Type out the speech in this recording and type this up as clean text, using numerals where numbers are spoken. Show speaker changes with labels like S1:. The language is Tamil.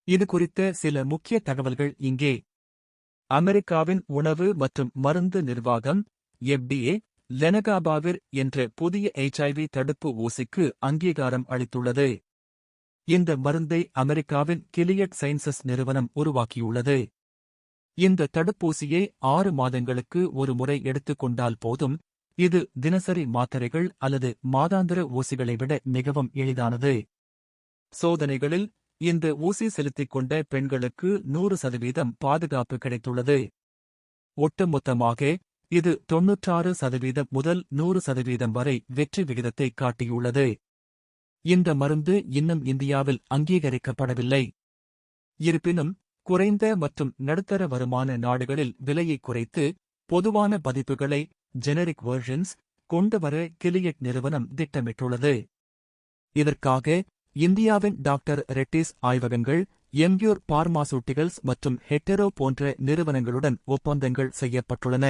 S1: இது குறித்த சில முக்கிய தகவல்கள் இங்கே. அமெரிக்காவின் உணவு மற்றும் மருந்து நிர்வாகம் FDA லெனகாபாவிர் என்ற புதிய HIV தடுப்பு ஊசிக்கு அங்கீகாரம் அளித்துள்ளது. இந்த மருந்தை அமெரிக்காவின் கிலியட் சயின்சஸ் நிறுவனம் உருவாக்கியுள்ளது. இந்த தடுப்பூசியை 6 மாதங்களுக்கு ஒரு முறை எடுத்துக் கொண்டால் போதும். இது தினசரி மாத்திரைகள் அல்லது மாதாந்திர ஊசிகளை விட மிகவும் எளிதானது. சோதனைகளில் இந்த ஊசி செலுத்திக் கொண்ட பெண்களுக்கு 100% பாதுகாப்பு கிடைத்துள்ளது. ஒட்டுமொத்தமாக இது 96% முதல் 100% வரை வெற்றி விகிதத்தை காட்டியுள்ளது. இந்த மருந்து இன்னும் இந்தியாவில் அங்கீகரிக்கப்படவில்லை. இருப்பினும் குறைந்த மற்றும் நடுத்தர வருமான நாடுகளில் விலையை குறைத்து பொதுவான பதிப்புகளை ஜெனரிக் வெர்ஷன்ஸ் கொண்டு வர கிலியட் நிறுவனம் திட்டமிட்டுள்ளது. இதற்காக இந்தியாவின் டாக்டர் ரெட்டிஸ் ஆய்வகங்கள், எம்யூர் பார்மாசூட்டிகல்ஸ் மற்றும் ஹெட்டெரோ போன்ற நிறுவனங்களுடன் ஒப்பந்தங்கள் செய்யப்பட்டுள்ளன.